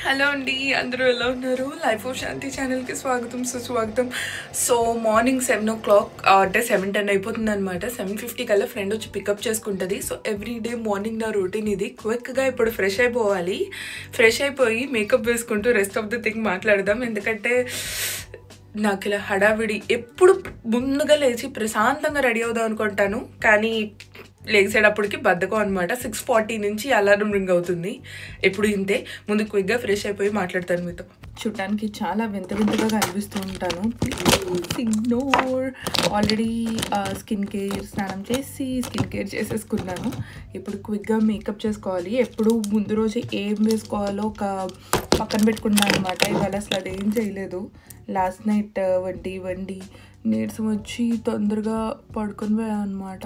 Hello అండి, అందరూ ఎలా ఉన్నారు? లైఫ్ ఆఫ్ శాంతి ఛానల్కి స్వాగతం సుస్వాగతం. సో మార్నింగ్ 7 o'clock అంటే 7:10 అయిపోతుంది అనమాట. 7:50 కల్లా ఫ్రెండ్ వచ్చి పికప్ చేసుకుంటుంది. సో ఎవ్రీ డే మార్నింగ్ నా రొటీన్ ఇది. క్విక్గా ఇప్పుడు ఫ్రెష్ అయిపోవాలి. ఫ్రెష్ అయిపోయి మేకప్ వేసుకుంటూ రెస్ట్ ఆఫ్ ద థింగ్ మాట్లాడదాం. ఎందుకంటే నాకు ఇలా హడావిడి ఎప్పుడు ముందుగా లేచి ప్రశాంతంగా రెడీ అవుదాం అనుకుంటాను, కానీ లేచేటప్పటికి బద్ధకం అనమాట. 6:40 నుంచి అలారం రింగ్ అవుతుంది. ఎప్పుడు ఇంతే. ముందు క్విక్గా ఫ్రెష్ అయిపోయి మాట్లాడతాను మీతో. చూడటానికి చాలా వింత వింతగా కనిపిస్తూ ఉంటాను. ఇగ్నోర్. ఆల్రెడీ స్కిన్ కేర్ స్నానం చేసి స్కిన్ కేర్ చేసేసుకున్నాను. ఇప్పుడు క్విక్గా మేకప్ చేసుకోవాలి. ఎప్పుడు ముందు రోజు ఏం వేసుకోవాలో ఒక పక్కన పెట్టుకున్నాను అనమాట. ఇవాళ అసలు అదేం చేయలేదు. లాస్ట్ నైట్ వండి నీరసం వచ్చి తొందరగా పడుకొని పోయాను అనమాట.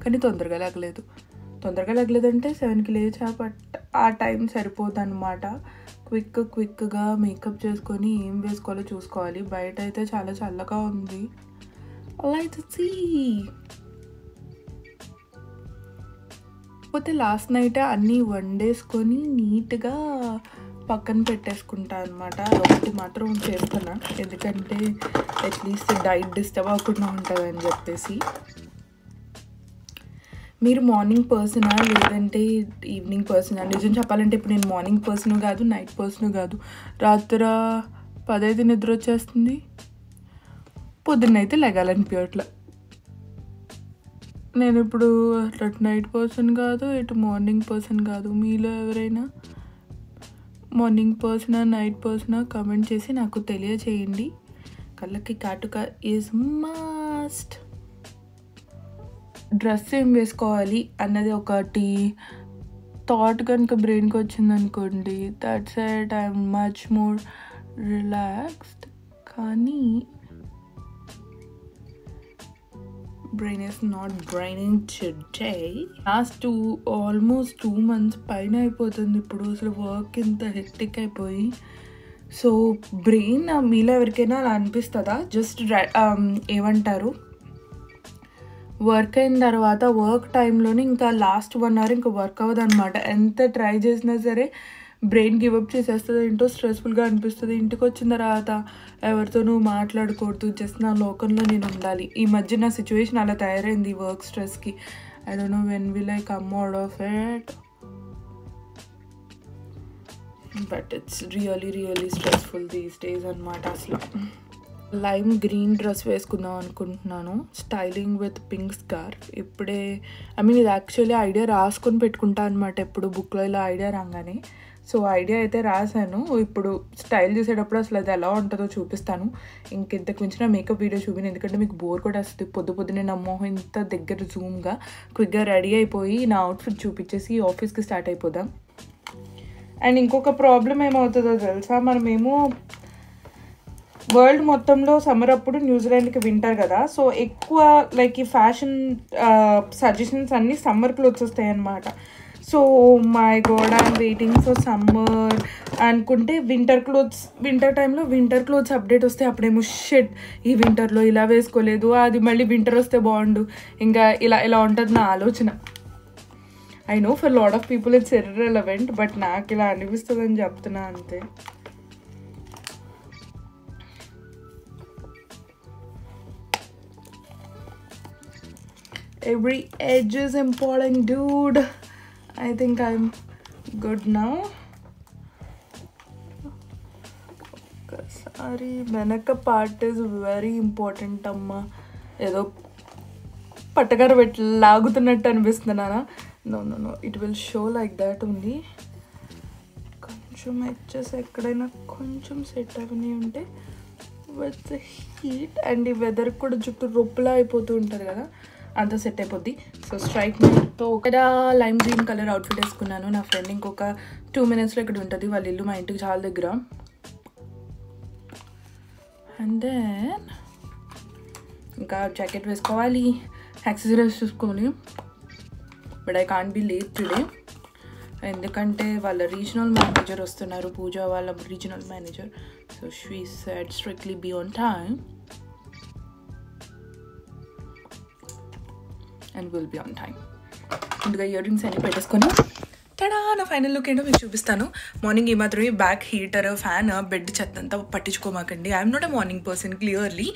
కానీ తొందరగా లేగలేదంటే 7కి లేచా, బట్ ఆ టైం సరిపోదు అనమాట. క్విక్గా మేకప్ చేసుకొని ఏం వేసుకోవాలో చూసుకోవాలి. బయట అయితే చాలా చల్లగా ఉంది. పోతే లాస్ట్ నైటే అన్నీ వండేసుకొని నీట్గా పక్కన పెట్టేసుకుంటా అనమాట. ఒకటి మాత్రం చేస్తున్నా, ఎందుకంటే అట్లీస్ట్ డైట్ డిస్టర్బ్ అవ్వకుండా ఉంటుందని చెప్పేసి. మీరు మార్నింగ్ పర్సనా లేదంటే ఈవినింగ్ పర్సనా? నిజం చెప్పాలంటే ఇప్పుడు నేను మార్నింగ్ పర్సన్ కాదు, నైట్ పర్సన్ కాదు. రాత్రి 10 నిద్ర వచ్చేస్తుంది, పొద్దున్నైతే లెగాలనిపించట్లే. నేను ఇప్పుడు అటు నైట్ పర్సన్ కాదు, ఇటు మార్నింగ్ పర్సన్ కాదు. మీలో ఎవరైనా మార్నింగ్ పర్సనా నైట్ పర్సనా కామెంట్ చేసి నాకు తెలియచేయండి. కళ్ళకి కాటుక ఈజ్ మస్ట్. డ్రెస్ ఏం వేసుకోవాలి అన్నది ఒకటి థాట్ కనుక బ్రెయిన్కి వచ్చిందనుకోండి, that's it, I'm much more relaxed. కానీ brain is not braining today. Last almost 2 months పైన అయిపోతుంది ఇప్పుడు. అసలు వర్క్ ఇంత హెక్టిక్ అయిపోయి. సో బ్రెయిన్ మీలో ఎవరికైనా అలా అనిపిస్తుందా? జస్ట్ ఏమంటారు, వర్క్ అయిన తర్వాత వర్క్ టైంలోనే ఇంకా లాస్ట్ 1 hour ఇంకా వర్క్ అవ్వదు అనమాట. ఎంత ట్రై చేసినా సరే బ్రెయిన్ గివప్ చేసేస్తుంది. ఏంటో స్ట్రెస్ఫుల్గా అనిపిస్తుంది. ఇంటికి వచ్చిన తర్వాత ఎవరితోనూ మాట్లాడకూడదు, జస్ట్ నా లోకంలో నేను ఉండాలి. ఈ మధ్య నా సిచ్యువేషన్ అలా తయారైంది వర్క్ స్ట్రెస్కి. I don't know when will I come out of it, but it's really stressful these days అనమాట. అసలు లైమ్ గ్రీన్ డ్రెస్ వేసుకుందాం అనుకుంటున్నాను, స్టైలింగ్ విత్ పింక్ స్కార్ఫ్. ఇప్పుడే ఇది యాక్చువల్లీ ఐడియా రాసుకొని పెట్టుకుంటా అనమాట. ఎప్పుడు బుక్లో ఇలా ఐడియా రాగానే. సో ఐడియా అయితే రాశాను. ఇప్పుడు స్టైల్ చేసేటప్పుడు అసలు అది ఎలా ఉంటుందో చూపిస్తాను. ఇంతకు మించిన మేకప్ వీడియో చూపిను, ఎందుకంటే మీకు బోర్ కూడా వస్తుంది. పొద్దునే నా మొహం ఇంత దగ్గర జూమ్గా క్విక్గా రెడీ అయిపోయి నా అవుట్ఫిట్ చూపించేసి ఆఫీస్కి స్టార్ట్ అయిపోదాం. అండ్ ఇంకొక ప్రాబ్లం ఏమవుతుందో తెలుసా, మనమేమో వరల్డ్ మొత్తంలో సమ్మర్ అప్పుడు న్యూజిలాండ్కి వింటర్ కదా. సో ఎక్కువ లైక్ ఈ ఫ్యాషన్ సజెషన్స్ అన్నీ సమ్మర్ క్లోత్స్ వస్తాయి అన్నమాట. So my God, I'm waiting for summer అనుకుంటే వింటర్ టైంలో వింటర్ క్లోత్స్ అప్డేట్ వస్తే అప్పుడేమో షిట్, ఈ వింటర్లో ఇలా వేసుకోలేదు, అది మళ్ళీ వింటర్ వస్తే బాగుండు, ఇంకా ఇలా ఉంటుంది నా ఆలోచన. I know for lot of people it's irrelevant, but నాకు ఇలా అనిపిస్తుంది అని చెప్తున్నా అంతే. Every edge is important, dude. I think I'm good now. Sorry, వెనక పార్ట్ is very important అమ్మా. ఏదో పట్టగారు పెట్టి లాగుతున్నట్టు అనిపిస్తున్నానా? No, it will show like that ఉంది. కొంచెం ఎడ్జెస్ ఎక్కడైనా కొంచెం సెట్ అవన్నీ ఉంటే విత్ ద హీట్ అండ్ ఈ వెదర్ కూడా జుట్టు రొప్పులా అయిపోతూ ఉంటుంది కదా, అంత సెట్ అయిపోద్ది. సో స్ట్రైట్ నైట్తో ఒక లైమ్ గ్రీన్ కలర్ అవుట్ఫిట్ వేసుకున్నాను. నా ఫ్రెండ్ ఇంకొక 2 minutesలో ఇక్కడ ఉంటుంది. వాళ్ళ ఇల్లు మా ఇంటికి చాలా దగ్గర. అండ్ దెన్ ఇంకా జాకెట్ వేసుకోవాలి, యాక్సెసరీస్ చూసుకోవాలి. But I can't be late today, ఎందుకంటే వాళ్ళ రీజనల్ మేనేజర్ వస్తున్నారు, పూజ వాళ్ళ regional manager. So she said strictly be on time and will be on time. ముందుగా ఇయర్ రింగ్స్ అన్ని పెట్టేసుకొని తడా నా ఫైనల్ లుక్ ఏంటో మీకు చూపిస్తాను. మార్నింగ్ ఈ మాత్రమే బ్యాక్ హీటర్, ఫ్యాన్, బెడ్ చెత్త అంతా పట్టించుకోమాకండి. I'm not a morning person clearly.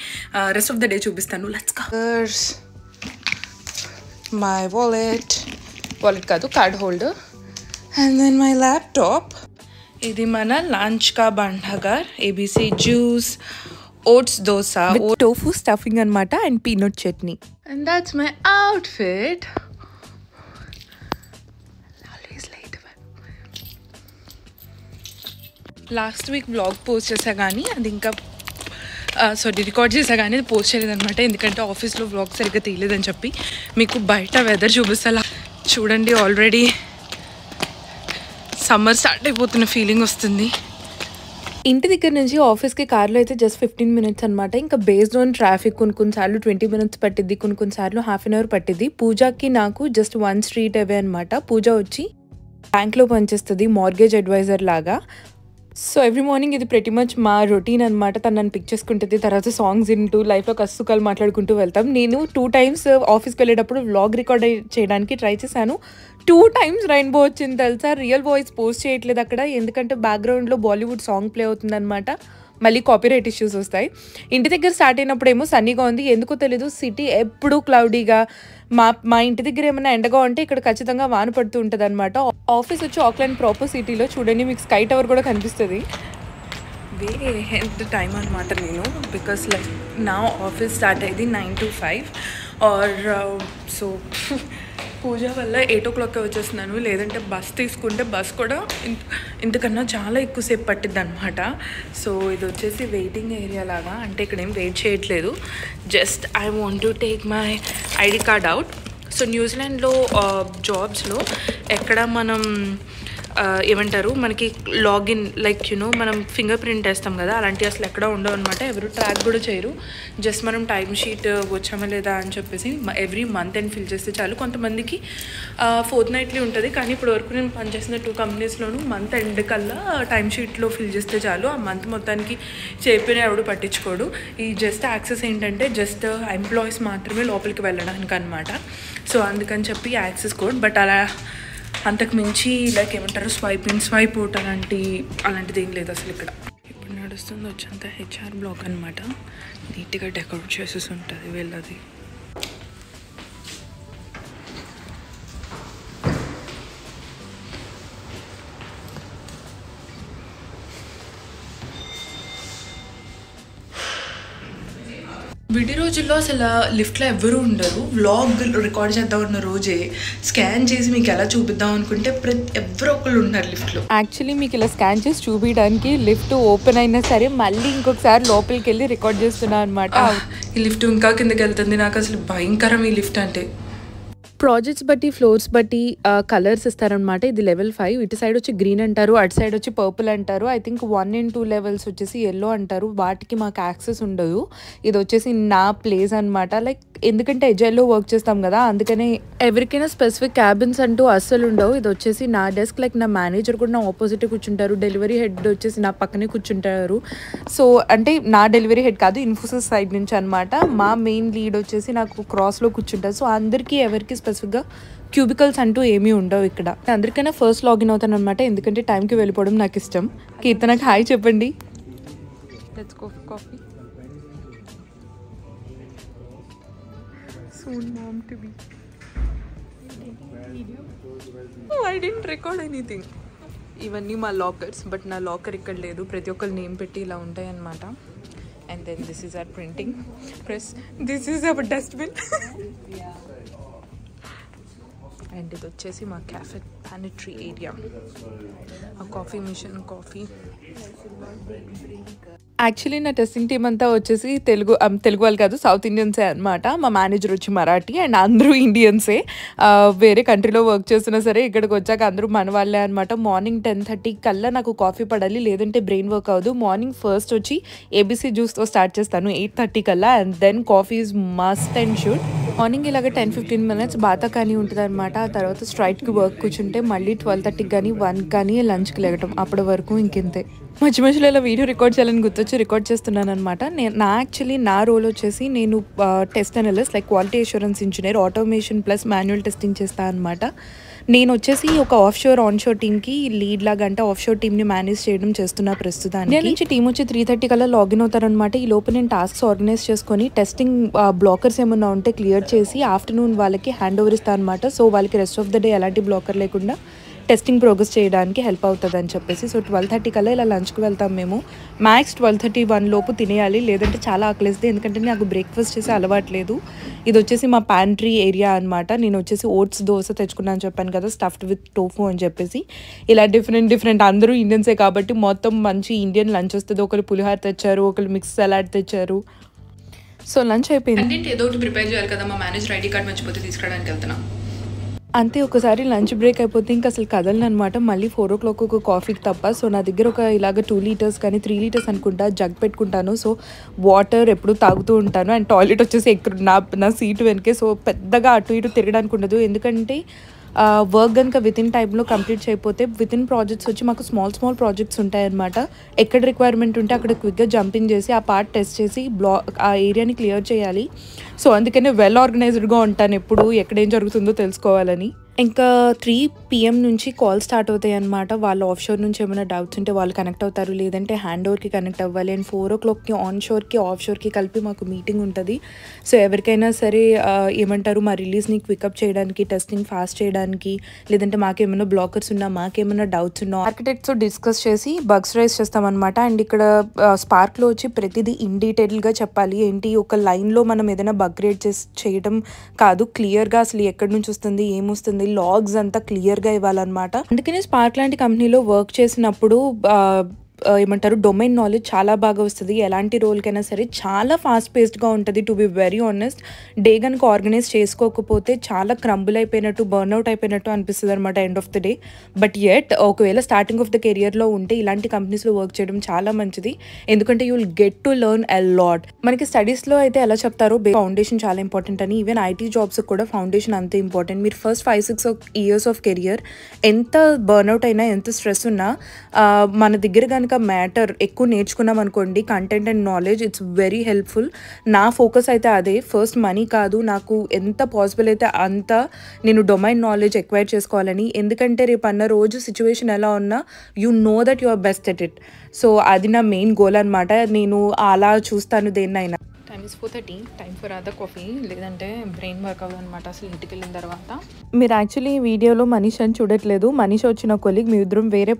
Rest of the day చూపిస్తాను. Let's go. మై వాలెట్ కాదు, card holder, and then my laptop. ఇది మన లంచ్ కా బండగర్, ABC juice, oats dosa, tofu stuffing అనమాట, and peanut chutney. And that's my outfit. Last week vlog post చేసా కానీ అది ఇంకా రికార్డ్ చేసా కానీ అది పోస్ట్ చేయలేదన్నమాట. ఎందుకంటే ఆఫీస్లో వ్లాగ్ సరిగ్గా తీయలేదని చెప్పి. మీకు బయట వెదర్ చూపిస్తా చూడండి. ఆల్రెడీ సమ్మర్ స్టార్ట్ అయిపోతున్న ఫీలింగ్ వస్తుంది. ఇంటి దగ్గర నుంచి ఆఫీస్కి కార్లో అయితే జస్ట్ 15 minutes అనమాట. ఇంకా బేస్డ్ ఆన్ ట్రాఫిక్ కొన్నిసార్లు 20 minutes పట్టిద్ది, కొన్నిసార్లు హాఫ్ అన్ అవర్ పట్టిద్ది. పూజకి నాకు జస్ట్ 1 street అవే అనమాట. పూజ వచ్చి బ్యాంక్లో పనిచేస్తుంది, మార్గేజ్ అడ్వైజర్ లాగా. సో ఎవ్రీ మార్నింగ్ ఇది ప్రతి మచ్ మా రొటీన్ అనమాట. తను నన్ను పిక్ చేసుకుంటుంది, తర్వాత సాంగ్స్ వింటూ లైఫ్లో కష్టసుఖాలు మాట్లాడుకుంటూ వెళ్తాం. నేను 2 times ఆఫీస్కి వెళ్ళేటప్పుడు వ్లాగ్ రికార్డ్ చేయడానికి ట్రై చేశాను. 2 times రెయిన్బో వచ్చింది తెలుసా. రియల్ వాయిస్ పోస్ట్ చేయట్లేదు అక్కడ, ఎందుకంటే బ్యాక్గ్రౌండ్లో బాలీవుడ్ సాంగ్ ప్లే అవుతుంది అనమాట. మళ్ళీ కాపీరైట్ ఇష్యూస్ వస్తాయి. ఇంటి దగ్గర స్టార్ట్ అయినప్పుడు ఏమో సన్నీగా ఉంది, ఎందుకో తెలీదు. సిటీ ఎప్పుడూ క్లౌడీగా. మా ఇంటి దగ్గర ఏమైనా ఎండగా ఉంటే ఇక్కడ ఖచ్చితంగా వాన పడుతూ ఉంటుంది అనమాట. ఆఫీస్ వచ్చి ఆక్లాండ్ ప్రాపర్ సిటీలో. చూడండి మీకు స్కై టవర్ కూడా కనిపిస్తుంది. వేరే హెల్త్ టైం అనమాట నేను, బికాస్ లైక్ నా ఆఫీస్ స్టార్ట్ అయ్యింది 9 to 5 ఆర్ సో పూజ వల్ల 8 o'clock వచ్చేస్తున్నాను. లేదంటే బస్ తీసుకుంటే బస్ కూడా ఇంతకన్నా చాలా ఎక్కువసేపు పట్టిద్ది అనమాట. సో ఇది వచ్చేసి వెయిటింగ్ ఏరియా లాగా, అంటే ఇక్కడ ఏం వెయిట్ చేయట్లేదు. Just I want to take my ID card out. So న్యూజిలాండ్లో జాబ్స్లో ఎక్కడ మనం ఏమంటారు, మనకి లాగిన్ లైక్ మనం ఫింగర్ ప్రింట్ వేస్తాం కదా, అలాంటివి అసలు ఎక్కడ ఉండవు అనమాట. ఎవరు ట్రాక్ కూడా చేయరు. జస్ట్ మనం టైం షీట్ వచ్చామా లేదా అని చెప్పేసి ఎవ్రీ మంత్ అండ్ ఫిల్ చేస్తే చాలు. కొంతమందికి fortnightly ఉంటుంది, కానీ ఇప్పుడు వరకు నేను పనిచేసిన 2 companiesలోనూ మంత్ ఎండ్ కల్లా టైం షీట్లో ఫిల్ చేస్తే చాలు. ఆ మంత్ మొత్తానికి చెప్పిన ఎవడు పట్టించుకోడు. ఈ జస్ట్ యాక్సెస్ ఏంటంటే జస్ట్ ఎంప్లాయీస్ మాత్రమే లోపలికి వెళ్ళడానికి అనమాట. సో అందుకని చెప్పి యాక్సెస్ కోడ్. బట్ అలా అంతకు మించి లైక్ ఏమంటారు స్వైప్ ఇన్ స్వైప్ అవుట్ అలాంటిది ఏం లేదు అసలు ఇక్కడ. ఇప్పుడు నడుస్తుంది వచ్చంత HR బ్లాక్ అనమాట. నీట్గా డెకరేట్ చేసేసి ఉంటుంది వీళ్ళది. విడి రోజుల్లో అసలు లిఫ్ట్లో ఎవ్వరూ ఉండరు. వ్లాగ్ రికార్డ్ చేద్దాం ఉన్న రోజే స్కాన్ చేసి మీకు ఎలా చూపిద్దాం అనుకుంటే ఎవరో ఒకళ్ళు ఉన్నారు లిఫ్ట్లో. యాక్చువల్లీ మీకు ఇలా స్కాన్ చేసి చూపించడానికి లిఫ్ట్ ఓపెన్ అయినా సరే మళ్ళీ ఇంకొకసారి లోపలికి వెళ్ళి రికార్డ్ చేస్తున్నా అనమాట. ఈ లిఫ్ట్ ఇంకా కిందకి వెళ్తుంది. నాకు అసలు భయంకరం ఈ లిఫ్ట్ అంటే. ప్రాజెక్ట్స్ బట్టి ఫ్లోర్స్ బట్టి కలర్స్ ఇస్తారనమాట. ఇది level 5. ఇటు సైడ్ వచ్చి గ్రీన్ అంటారు, అటు సైడ్ వచ్చి పర్పుల్ అంటారు. ఐ థింక్ 1 and 2 levels వచ్చేసి ఎల్లో అంటారు. వాటికి మాకు యాక్సెస్ ఉండదు. ఇది వచ్చేసి నా ప్లేస్ అనమాట. లైక్ ఎందుకంటే ఎజైల్లో వర్క్ చేస్తాం కదా, అందుకనే ఎవరికైనా స్పెసిఫిక్ క్యాబిన్స్ అంటూ అస్సలు ఉండవు. ఇది వచ్చేసి నా డెస్క్. లైక్ నా మేనేజర్ కూడా నా ఆపోజిట్ కూర్చుంటారు, డెలివరీ హెడ్ వచ్చేసి నా పక్కనే కూర్చుంటారు. సో అంటే నా డెలివరీ హెడ్ కాదు, ఇన్ఫోసిస్ సైడ్ నుంచి అనమాట. మా మెయిన్ లీడ్ వచ్చేసి నాకు క్రాస్లో కూర్చుంటారు. సో అందరికీ ఎవరికి స్పెసిఫిక్గా క్యూబికల్స్ అంటూ ఏమీ ఉండవు ఇక్కడ. అందరికైనా ఫస్ట్ లాగిన్ అవుతాను అనమాట, ఎందుకంటే టైంకి వెళ్ళిపోవడం నాకు ఇష్టం. కీర్తనకు హాయ్ చెప్పండి. Let's go for coffee. Soon mom to be. Oh, I didn't record anything. ఇవన్నీ మా లాకర్స్, బట్ నా లాకర్ ఇక్కడ లేదు. ప్రతి ఒక్కరు నేమ్ పెట్టి ఇలా ఉంటాయి అన్నమాట. And then this is our printing press, this is our dustbin. And ఇది వచ్చేసి మా క్యాఫే ప్యానిట్రీ ఏరియా. ఆ కాఫీ మిషన్, కాఫీ. యాక్చువల్లీ నా టెస్టింగ్ టీమ్ అంతా వచ్చేసి తెలుగు వాళ్ళు కాదు, సౌత్ ఇండియన్సే అనమాట. మా మేనేజర్ వచ్చి మరాఠీ అండ్ అందరూ ఇండియన్సే. వేరే కంట్రీలో వర్క్ చేస్తున్నా సరే ఇక్కడికి వచ్చాక అందరూ మన వాళ్ళే అనమాట. మార్నింగ్ 10:30 కల్లా నాకు కాఫీ పడాలి, లేదంటే బ్రెయిన్ వర్క్ అవ్వదు. మార్నింగ్ ఫస్ట్ వచ్చి ఏబీసీ జ్యూస్తో స్టార్ట్ చేస్తాను 8:30 కల్లా. And then coffee is must and should. Morning ఇలాగ 10-15 minutes బాతా కానీ ఉంటుంది అనమాట. ఆ తర్వాత స్ట్రైట్కి వర్క్ కూర్చుంటే మళ్ళీ 12:30 కానీ 1 కానీ లంచ్కి లేగటం. అప్పటి వరకు ఇంకెంతే. మధ్య మధ్యలో ఇలా వీడియో రికార్డ్ చేయాలని గుర్తొచ్చి రికార్డ్ చేస్తున్నాను అనమాట. యాక్చువల్లీ నా రోల్ వచ్చేసి నేను test analyst, like quality assurance engineer, automation plus manual testing చేస్తాను అనమాట. నేను వచ్చేసి ఒక ఆఫ్షోర్ ఆన్షోర్ టీమ్కి లీడ్ లాగా, అంటే ఆఫ్షోర్ టీమ్ని మేనేజ్ చేయడం చేస్తున్నా ప్రస్తుతానికి. ఇండియా నుంచి టీం వచ్చి 3:30 కల్లా లాగిన్ అవుతారనమాట. ఈ లోపు నేను టాస్క్స్ ఆర్గనైజ్ చేసుకొని టెస్టింగ్ బ్లాకర్స్ ఏమన్నా ఉంటే క్లియర్ చేసి ఆఫ్టర్నూన్ వాళ్ళకి హ్యాండ్ ఓవర్ ఇస్తాను అనమాట. సో వాళ్ళకి రెస్ట్ ఆఫ్ ద డే ఎలాంటి బ్లాకర్ లేకుండా టెస్టింగ్ ప్రోగ్రెస్ చేయడానికి హెల్ప్ అవుతుంది అని చెప్పేసి. సో 12:30 కల్లా ఇలా లంచ్కి వెళ్తాం మేము. మ్యాక్స్ 12:31 లోపు తినేయాలి, లేదంటే చాలా ఆకలిస్తుంది. ఎందుకంటే నాకు బ్రేక్ఫాస్ట్ చేసి అలవాట్లేదు. ఇది వచ్చేసి మా ప్యాంట్రీ ఏరియా అనమాట. నేను వచ్చేసి ఓట్స్ దోశ తెచ్చుకున్నాను చెప్పాను కదా, స్టఫ్డ్ విత్ టోఫు అని చెప్పేసి. ఇలా డిఫరెంట్ అందరూ ఇండియన్సే కాబట్టి మొత్తం మంచి ఇండియన్ లంచ్ వస్తుంది. ఒకరు పులిహార తెచ్చారు, ఒకరు మిక్స్ సలాడ్ తెచ్చారు. సో లంచ్ అయిపోయింది. ఏదో ఒకటి ప్రిపేర్ చేయాలి కదా, మా మేనేజర్ ఐడి కార్డ్ మర్చిపోతే తీసుకురావడానికి వెళ్తున్నాం. అంతే, ఒకసారి లంచ్ బ్రేక్ అయిపోతే ఇంకా అసలు కదలను అనమాట. మళ్ళీ 4 o'clock ఒక కాఫీకి తప్ప. సో నా దగ్గర ఒక ఇలాగ 2 liters కానీ 3 liters అనుకుంటా జగ్ పెట్టుకుంటాను. సో వాటర్ ఎప్పుడు తాగుతూ ఉంటాను. అండ్ టాయిలెట్ వచ్చేసి నా సీటు వెనకే. సో పెద్దగా అటు ఇటు తిరగడానికి ఉండదు. ఎందుకంటే వర్క్ కనుక వితిన్ టైంలో కంప్లీట్ చేయకపోతే వితిన్ ప్రాజెక్ట్స్ వచ్చి మాకు స్మాల్ ప్రాజెక్ట్స్ ఉంటాయన్నమాట. ఎక్కడ రిక్వైర్మెంట్ ఉంటే అక్కడ క్విక్గా జంపింగ్ చేసి ఆ పార్ట్ టెస్ట్ చేసి ఆ ఏరియాని క్లియర్ చేయాలి. సో అందుకనే వెల్ ఆర్గనైజ్డ్గా ఉంటాను, ఎప్పుడు ఎక్కడేం జరుగుతుందో తెలుసుకోవాలని. ఇంకా 3 PM నుంచి కాల్ స్టార్ట్ అవుతాయి అనమాట. వాళ్ళు ఆఫ్షోర్ నుంచి ఏమైనా డౌట్స్ ఉంటే వాళ్ళు కనెక్ట్ అవుతారు, లేదంటే హ్యాండ్ ఓవర్కి కనెక్ట్ అవ్వాలి. అండ్ 4 o'clockకి ఆన్షోర్కి ఆఫ్షోర్కి కలిపి మాకు మీటింగ్ ఉంటుంది. సో ఎవరికైనా సరే ఏమంటారు, మా రిలీజ్ని క్వికప్ చేయడానికి, టెస్టింగ్ ఫాస్ట్ చేయడానికి, లేదంటే మాకేమైనా బ్లాకర్స్ ఉన్నా, మాకేమైనా డౌట్స్ ఉన్నా ఆర్కిటెక్ట్స్ డిస్కస్ చేసి బగ్స్ రైజ్ చేస్తామన్నమాట. అండ్ ఇక్కడ స్పార్క్లో వచ్చి ప్రతిదీ ఇన్ డీటెయిల్గా చెప్పాలి. ఏంటి, ఒక లైన్లో మనం ఏదైనా బగ్ రేట్ చేయడం కాదు, క్లియర్గా అసలు ఎక్కడి నుంచి వస్తుంది, ఏమొస్తుంది, లాగ్స్ అంతా క్లియర్గా ఇవ్వాలన్నమాట. అందుకనే స్పార్క్ లాంటి కంపెనీలో వర్క్ చేసినప్పుడు ఏమంటారు, డొమైన్ నాలెడ్జ్ చాలా బాగా వస్తుంది. ఎలాంటి రోల్కైనా సరే చాలా ఫాస్ట్ పేస్డ్గా ఉంటుంది. To be very honest, day కనుక ఆర్గనైజ్ చేసుకోకపోతే చాలా క్రంబుల్ అయిపోయినట్టు, బర్న్అవుట్ అయిపోయినట్టు అనిపిస్తుంది అనమాట end of the day. But yet ఒకవేళ స్టార్టింగ్ ఆఫ్ ద కెరియర్లో ఉంటే ఇలాంటి కంపెనీస్లో వర్క్ చేయడం చాలా మంచిది. ఎందుకంటే you will get to learn a lot. మనకి స్టడీస్లో అయితే ఎలా చెప్తారో ఫౌండేషన్ చాలా ఇంపార్టెంట్ అని, ఈవెన్ ఐటీ జాబ్స్కి కూడా ఫౌండేషన్ అంతే ఇంపార్టెంట్. మీరు ఫస్ట్ 5-6 years ఆఫ్ కెరియర్ ఎంత బర్న్అవుట్ అయినా, ఎంత స్ట్రెస్ ఉన్నా, మన దగ్గర కనుక మ్యాటర్ ఎక్కువ నేర్చుకున్నాం అనుకోండి, content and knowledge, it's very helpful. నా ఫోకస్ అయితే అదే. ఫస్ట్ మనీ కాదు, నాకు ఎంత పాసిబుల్ అయితే అంత నేను డొమైన్ నాలెడ్జ్ ఎక్వైర్ చేసుకోవాలని. ఎందుకంటే రేపు అన్న రోజు సిచ్యువేషన్ ఎలా ఉన్నా you know that you are best at it. So అది నా మెయిన్ గోల్ అనమాట. నేను అలా చూస్తాను దేన్నైనా. Time is 4:30, time for other coffee, లేదంటే బ్రెయిన్ వర్క్ అవ్వదనమాట అసలు ఇంటికి వెళ్ళిన తర్వాత. మీరు యాక్చువల్లీ వీడియోలో మనీష్ అని చూడట్లేదు. మనీష్ వచ్చిన కొలీగ్, మీ ఇద్దరం వేరే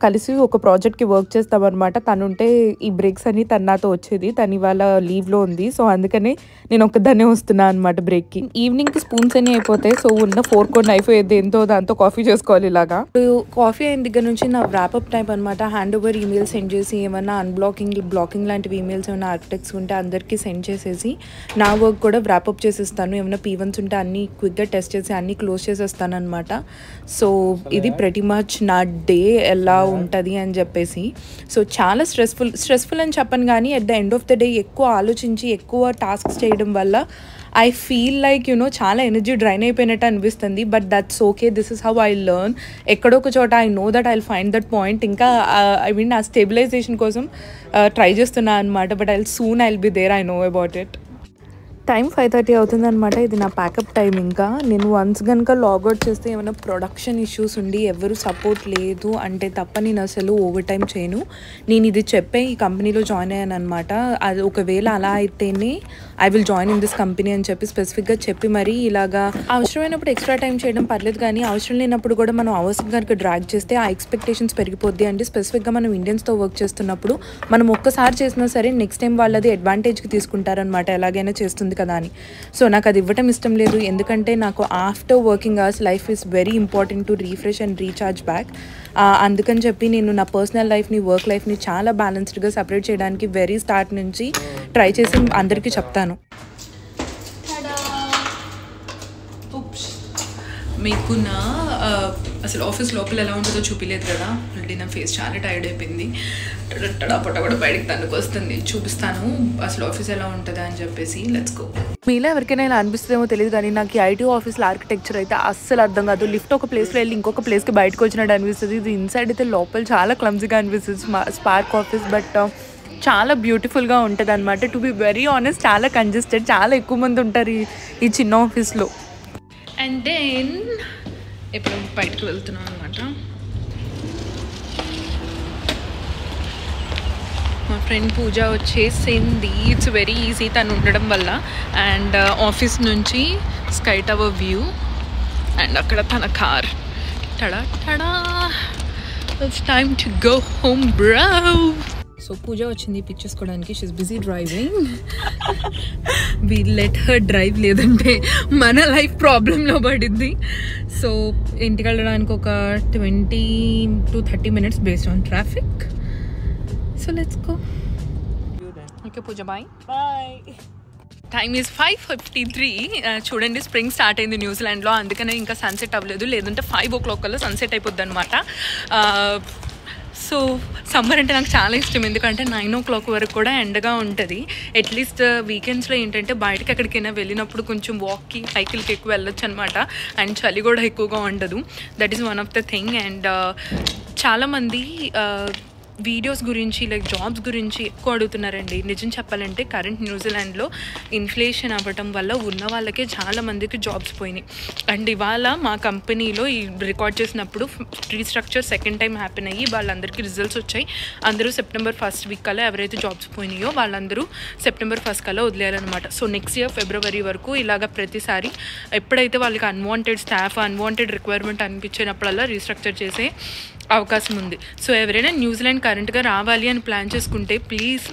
కలిసి ఒక ప్రాజెక్ట్కి వర్క్ చేస్తామన్నమాట. తనుంటే ఈ బ్రేక్స్ అని తను నాతో వచ్చేది, తను ఇవాళ లీవ్లో ఉంది. సో అందుకనే నేను ఒక్కదాన్నే వస్తున్నాను అనమాట బ్రేక్కి. ఈవినింగ్కి స్పూన్స్ అని అయిపోతాయి. సో ఉన్న ఫోర్క్ నైఫ్ ఎంతో దాంతో కాఫీ చేసుకోవాలి. ఇలాగా కాఫీ అయిన దగ్గర నుంచి నా వ్రాపప్ టైప్ అనమాట. హ్యాండ్ ఓవర్ ఈమెయిల్ సెండ్ చేసి, ఏమన్నా బ్లాకింగ్ లాంటివి ఈమెయిల్స్ ఏమైనా ఆర్కిటెక్ట్స్ ఉంటే అందరికీ సెండ్ చేసేసి, నా వర్క్ కూడా వ్రాపప్ చేసేస్తాను. ఏమైనా P1s ఉంటే అన్నీ క్విక్గా టెస్ట్ చేసి అన్నీ క్లోజ్ చేసేస్తాను అనమాట. సో ఇది ప్రతి మచ్ నా డే ఎలా ఉంటుంది అని చెప్పేసి. సో చాలా స్ట్రెస్ఫుల్ అని చెప్పను, కానీ at the end of the day ఎక్కువ ఆలోచించి ఎక్కువ టాస్క్స్ చేయడం వల్ల ఐ ఫీల్ లైక్ చాలా ఎనర్జీ డ్రైన్ అయిపోయినట్టు అనిపిస్తుంది. But that's okay, this is how I learn. ఎక్కడో ఒక చోట I know that I will find that point. ఇంకా ఐ మీన్ ఆ స్టెబిలైజేషన్ కోసం ట్రై చేస్తున్నా అనమాట. But I will be there, I know about it. Time 5:30 అవుతుందన్నమాట. ఇది నా ప్యాకప్ టైం. ఇంకా నేను వన్స్ కనుక లాగౌట్ చేస్తే ఏమైనా ప్రొడక్షన్ ఇష్యూస్ ఉండి ఎవరు సపోర్ట్ లేదు అంటే తప్ప నేను అసలు ఓవర్ టైం చేయను. నేను ఇది చెప్పే ఈ కంపెనీలో జాయిన్ అయ్యాను అనమాట. అది ఒకవేళ అలా అయితేనే I will join in this company అని చెప్పి స్పెసిఫిక్గా చెప్పి మరీ ఇలాగా అవసరమైనప్పుడు ఎక్స్ట్రా టైం చేయడం పర్లేదు, కానీ అవసరం లేనప్పుడు కూడా మనం అవసరం కనుక డ్రాగ్ చేస్తే ఆ ఎక్స్పెక్టేషన్స్ పెరిగిపోద్ది. అంటే స్పెసిఫిక్గా మనం ఇండియన్స్తో వర్క్ చేస్తున్నప్పుడు మనం ఒక్కసారి చేసినా సరే నెక్స్ట్ టైం వాళ్ళది అడ్వాంటేజ్కి తీసుకుంటారనమాట, ఎలాగైనా చేస్తుంది కదా అని. సో నాకు అది ఇవ్వటం ఇష్టం లేదు. ఎందుకంటే నాకు after working hours life is very important to refresh and recharge back. అందుకని చెప్పి నేను నా పర్సనల్ లైఫ్ని, వర్క్ లైఫ్ని చాలా బ్యాలెన్స్డ్గా సపరేట్ చేయడానికి వెరీ స్టార్ట్ నుంచి ట్రై చేసి అందరికీ చెప్తాను. మీకు నా అసలు ఆఫీస్ లోపల ఎలా ఉంటుందో చూపించలేదు కదా. ఆల్రెడీ నా ఫేస్ చాలా టైర్డ్ అయిపోయింది, పొట్ట కూడా బయటకు తన్నుకు వస్తుంది. చూపిస్తాను అసలు ఆఫీస్ ఎలా ఉంటుందా అని చెప్పేసి. Let's go. మీలో ఎవరికైనా ఇలా అనిపిస్తుందేమో తెలియదు, కానీ నాకు ఐటీ ఆఫీస్లో ఆర్కిటెక్చర్ అయితే అస్సలు అర్థం కాదు. లిఫ్ట్ ఒక ప్లేస్లో వెళ్ళి ఇంకొక ప్లేస్కి బయటకు వచ్చినట్టు అనిపిస్తుంది. ఇది ఇన్సైడ్ అయితే లోపల చాలా క్లమ్జీగా అనిపిస్తుంది స్పార్క్ ఆఫీస్. బట్ చాలా బ్యూటిఫుల్గా ఉంటుంది అనమాట. టు బి వెరీ ఆనెస్ట్, చాలా కంజెస్టెడ్, చాలా ఎక్కువ మంది ఉంటారు ఈ చిన్న ఆఫీస్లో. అండ్ దెన్ ఇప్పుడు బయటకు వెళ్తున్నాం అనమాట. మా ఫ్రెండ్ పూజ వచ్చేసింది. ఇట్స్ వెరీ ఈజీ తను ఉండడం వల్ల. అండ్ ఆఫీస్ నుంచి స్కై టవర్ వ్యూ అండ్ అక్కడ తన car. Tada tada, it's time to go home bro. So Pooja వచ్చింది పిక్ చేసుకోవడానికి. She's busy driving. We let her drive, లేదంటే మన లైఫ్ ప్రాబ్లంలో పడింది. సో ఇంటికి వెళ్ళడానికి ఒక 20 to 30 minutes based on traffic. So let's go. Okay Pooja, bye bye. Time is 5:53. చూడండి, స్ప్రింగ్ స్టార్ట్ అయింది న్యూజిలాండ్లో, అందుకనే ఇంకా సన్సెట్ అవ్వలేదు. లేదంటే 5 o'clock కల్లా సన్సెట్ అయిపోద్ది అనమాట. సో సమ్మర్ అంటే నాకు చాలా ఇష్టం, ఎందుకంటే 9 o'clock వరకు కూడా ఎండగా ఉంటుంది. అట్లీస్ట్ వీకెండ్స్లో ఏంటంటే బయటకి ఎక్కడికైనా వెళ్ళినప్పుడు కొంచెం వాక్కి, సైకిల్కి ఎక్కువ వెళ్ళొచ్చు అనమాట. అండ్ చలి కూడా ఎక్కువగా ఉండదు. That is one of the thing. And చాలామంది వీడియోస్ గురించి, లైక్ జాబ్స్ గురించి ఎక్కువ అడుగుతున్నారండి. నిజం చెప్పాలంటే కరెంట్ న్యూజిలాండ్లో ఇన్ఫ్లేషన్ అవ్వటం వల్ల ఉన్న వాళ్ళకే చాలా మందికి జాబ్స్ పోయినాయి. అండ్ ఇవాళ మా కంపెనీలో ఈ రికార్డ్ చేసినప్పుడు రీస్ట్రక్చర్ సెకండ్ టైం హ్యాపెన్ అయ్యి వాళ్ళందరికీ రిజల్ట్స్ వచ్చాయి. అందరూ September 1st week కల్లా ఎవరైతే జాబ్స్ పోయినాయో వాళ్ళందరూ September 1st కల్లా వదిలేయాలన్నమాట. సో నెక్స్ట్ ఇయర్ February వరకు ఇలాగ ప్రతిసారి ఎప్పుడైతే వాళ్ళకి అన్వాంటెడ్ స్టాఫ్, అన్వాంటెడ్ రిక్వైర్మెంట్ అనిపించినప్పుడల్లా రీస్ట్రక్చర్ చేసే అవకాశం ఉంది. సో ఎవరైనా న్యూజిలాండ్ కరెంట్గా రావాలి అని ప్లాన్ చేసుకుంటే ప్లీజ్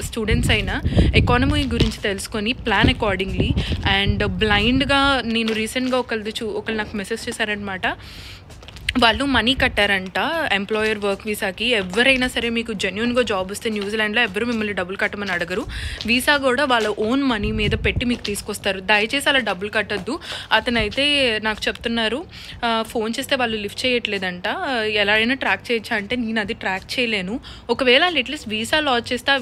స్టూడెంట్స్ అయినా ఎకానమీ గురించి తెలుసుకొని ప్లాన్ అకార్డింగ్లీ. అండ్ బ్లైండ్గా నేను రీసెంట్గా ఒకళ్ళు నాకు మెసేజ్ చేశారనమాట. వాళ్ళు మనీ కట్టారంట ఎంప్లాయర్ వర్క్ వీసాకి. ఎవరైనా సరే మీకు జెన్యున్గా జాబ్ వస్తే న్యూజిలాండ్లో ఎవరు మిమ్మల్ని డబ్బులు కట్టమని అడగరు. వీసా కూడా వాళ్ళ ఓన్ మనీ మీద పెట్టి మీకు తీసుకొస్తారు. దయచేసి అలా డబ్బులు కట్టద్దు. అతనైతే నాకు చెప్తున్నారు, ఫోన్ చేస్తే వాళ్ళు లిఫ్ట్ చేయట్లేదంట, ఎలా అయినా ట్రాక్ చేయొచ్చా అంటే నేను అది ట్రాక్ చేయలేను. ఒకవేళ వాళ్ళు అట్లీస్ట్ వీసా లాంచ్ చేస్తే ఆ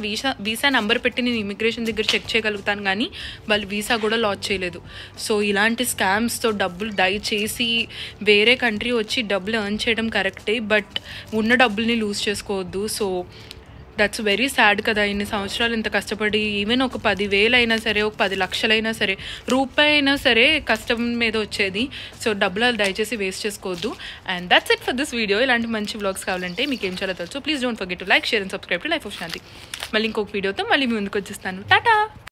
వీసా నెంబర్ పెట్టి నేను ఇమిగ్రేషన్ దగ్గర చెక్ చేయగలుగుతాను, కానీ వాళ్ళు వీసా కూడా లాంచ్ చేయలేదు. సో ఇలాంటి స్కామ్స్తో డబ్బులు దయచేసి వేరే కంట్రీ వచ్చి డబ్బులు ఎర్న్ చేయడం కరెక్టే, బట్ ఉన్న డబ్బుల్ని లూజ్ చేసుకోవద్దు. సో దట్స్ వెరీ సాడ్ కదా. ఇన్ని సంవత్సరాలు ఇంత కష్టపడి ఈవెన్ ఒక 10,000 అయినా సరే, ఒక 10 లక్షలైనా సరే, రూపాయి అయినా సరే కష్టం మీద వచ్చేది. సో డబ్బులు దయచేసి వేస్ట్ చేసుకోవద్దు. And that's it for this video. ఇలాంటి మంచి వ్లాగ్స్ కావాలంటే మీకు ఏం చాలా తెలుసు, please don't forget to like, share and subscribe to life of Shanti. మళ్ళీ ఇంకొక వీడియోతో మళ్ళీ మీ ముందుకు వచ్చేస్తాను. టాటా.